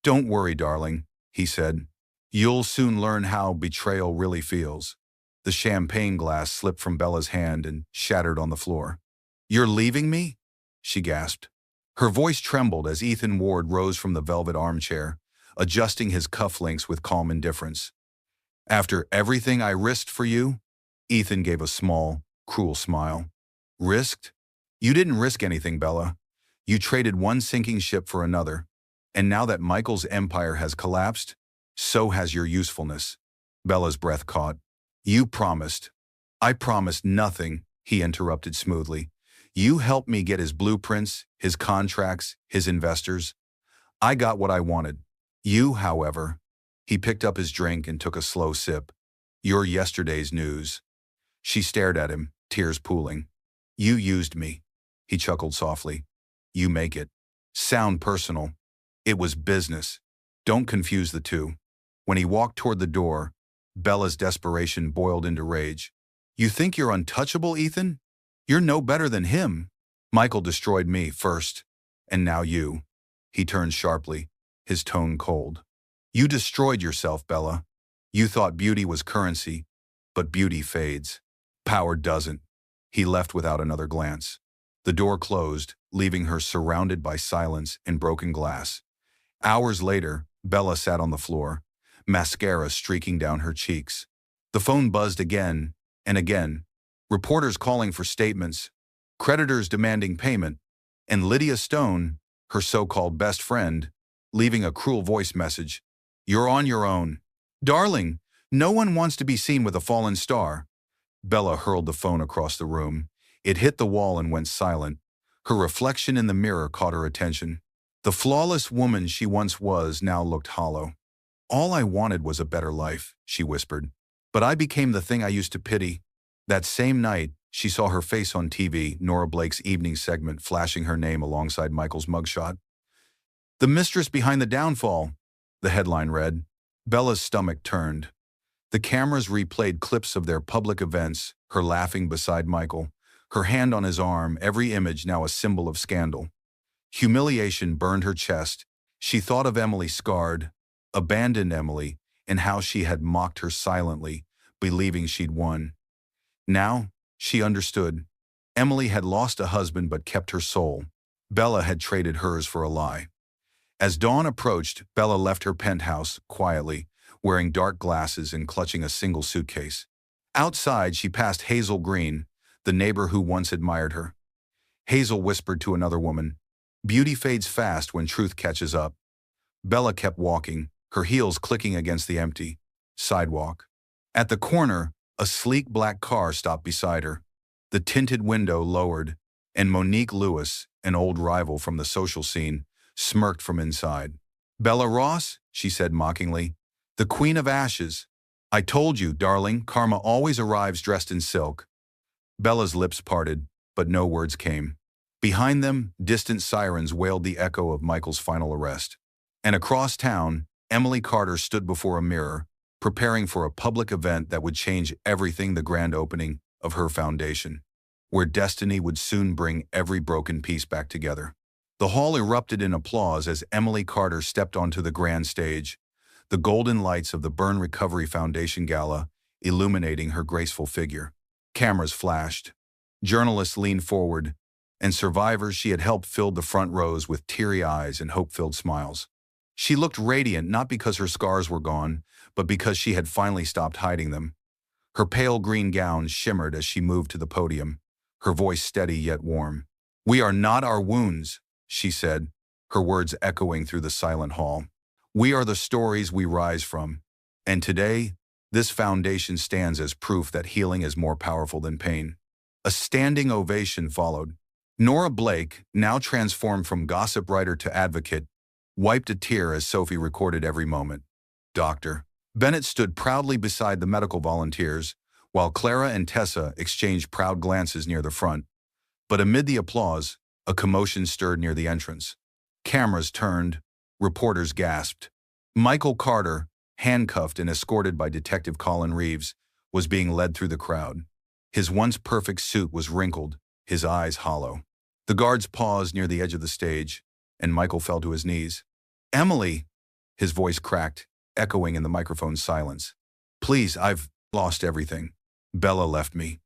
"Don't worry, darling," he said. "You'll soon learn how betrayal really feels." The champagne glass slipped from Bella's hand and shattered on the floor. "You're leaving me?" she gasped. Her voice trembled as Ethan Ward rose from the velvet armchair, adjusting his cufflinks with calm indifference. "After everything I risked for you?" Ethan gave a small, cruel smile. "Risked? You didn't risk anything, Bella. You traded one sinking ship for another. And now that Michael's empire has collapsed, so has your usefulness." Bella's breath caught. You promised. I promised nothing, he interrupted smoothly. You helped me get his blueprints, his contracts, his investors. I got what I wanted. You, however, he picked up his drink and took a slow sip. You're yesterday's news. She stared at him, tears pooling. You used me. He chuckled softly. You make it sound personal. It was business. Don't confuse the two. When he walked toward the door, Bella's desperation boiled into rage. You think you're untouchable, Ethan? You're no better than him. Michael destroyed me first, and now you. He turned sharply, his tone cold. You destroyed yourself, Bella. You thought beauty was currency, but beauty fades. Power doesn't. He left without another glance. The door closed, leaving her surrounded by silence and broken glass. Hours later, Bella sat on the floor, mascara streaking down her cheeks. The phone buzzed again and again, reporters calling for statements, creditors demanding payment, and Lydia Stone, her so-called best friend, leaving a cruel voice message. You're on your own. Darling, no one wants to be seen with a fallen star. Bella hurled the phone across the room. It hit the wall and went silent. Her reflection in the mirror caught her attention. The flawless woman she once was now looked hollow. All I wanted was a better life, she whispered. But I became the thing I used to pity. That same night, she saw her face on TV, Nora Blake's evening segment flashing her name alongside Michael's mugshot. The mistress behind the downfall, the headline read. Bella's stomach turned. The cameras replayed clips of their public events, her laughing beside Michael, her hand on his arm, every image now a symbol of scandal. Humiliation burned her chest. She thought of Emily scarred, abandoned Emily, and how she had mocked her silently, believing she'd won. Now, she understood. Emily had lost a husband but kept her soul. Bella had traded hers for a lie. As dawn approached, Bella left her penthouse, quietly, wearing dark glasses and clutching a single suitcase. Outside, she passed Hazel Green, the neighbor who once admired her. Hazel whispered to another woman, "Beauty fades fast when truth catches up." Bella kept walking, her heels clicking against the empty sidewalk. At the corner, a sleek black car stopped beside her. The tinted window lowered, and Monique Lewis, an old rival from the social scene, smirked from inside. "Bella Ross," she said mockingly, "the Queen of Ashes. I told you, darling, karma always arrives dressed in silk." Bella's lips parted, but no words came. Behind them, distant sirens wailed the echo of Michael's final arrest. And across town, Emily Carter stood before a mirror, preparing for a public event that would change everything, the grand opening of her foundation, where destiny would soon bring every broken piece back together. The hall erupted in applause as Emily Carter stepped onto the grand stage, the golden lights of the Burn Recovery Foundation Gala illuminating her graceful figure. Cameras flashed. Journalists leaned forward, and survivors she had helped filled the front rows with teary eyes and hope-filled smiles. She looked radiant not because her scars were gone, but because she had finally stopped hiding them. Her pale green gown shimmered as she moved to the podium, her voice steady yet warm. "We are not our wounds," she said, her words echoing through the silent hall. "We are the stories we rise from. And today, this foundation stands as proof that healing is more powerful than pain." A standing ovation followed. Nora Blake, now transformed from gossip writer to advocate, wiped a tear as Sophie recorded every moment. Dr. Bennett stood proudly beside the medical volunteers, while Clara and Tessa exchanged proud glances near the front. But amid the applause, a commotion stirred near the entrance. Cameras turned, reporters gasped. Michael Carter, handcuffed and escorted by Detective Colin Reeves, was being led through the crowd. His once perfect suit was wrinkled, his eyes hollow. The guards paused near the edge of the stage, and Michael fell to his knees. "Emily," his voice cracked, echoing in the microphone's silence. "Please, I've lost everything. Bella left me.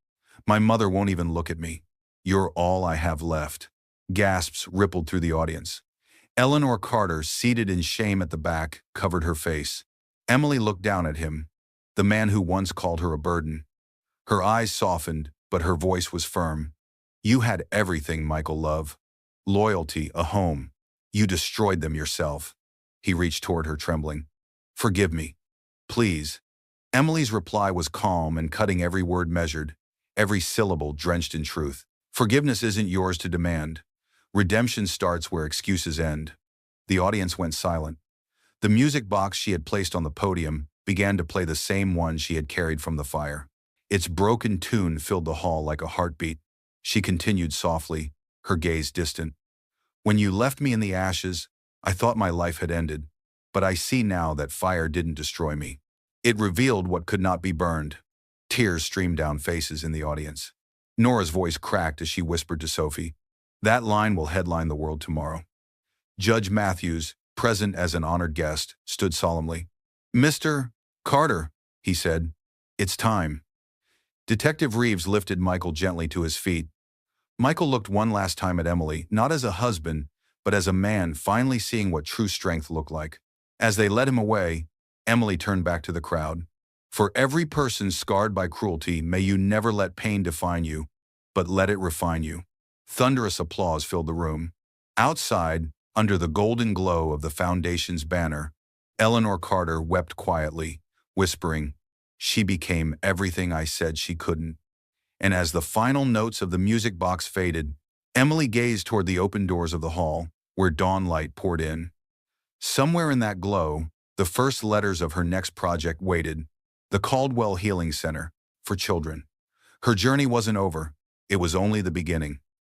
My mother won't even look at me. You're all I have left." Gasps rippled through the audience. Eleanor Carter, seated in shame at the back, covered her face. Emily looked down at him, the man who once called her a burden. Her eyes softened, but her voice was firm. "You had everything, Michael, love. Loyalty, a home. You destroyed them yourself." He reached toward her, trembling. "Forgive me. Please." Emily's reply was calm and cutting, every word measured, every syllable drenched in truth. Forgiveness isn't yours to demand. Redemption starts where excuses end. The audience went silent. The music box she had placed on the podium began to play the same one she had carried from the fire. Its broken tune filled the hall like a heartbeat. She continued softly, her gaze distant. When you left me in the ashes, I thought my life had ended, but I see now that fire didn't destroy me. It revealed what could not be burned. Tears streamed down faces in the audience. Nora's voice cracked as she whispered to Sophie, "That line will headline the world tomorrow." Judge Matthews, present as an honored guest, stood solemnly. "Mr. Carter," he said, "it's time." Detective Reeves lifted Michael gently to his feet. Michael looked one last time at Emily, not as a husband, but as a man finally seeing what true strength looked like. As they led him away, Emily turned back to the crowd. "For every person scarred by cruelty, may you never let pain define you, but let it refine you." Thunderous applause filled the room. Outside, under the golden glow of the Foundation's banner, Eleanor Carter wept quietly, whispering, "She became everything I said she couldn't." And as the final notes of the music box faded, Emily gazed toward the open doors of the hall, where dawn light poured in. Somewhere in that glow, the first letters of her next project waited, the Caldwell Healing Center for Children. Her journey wasn't over, it was only the beginning.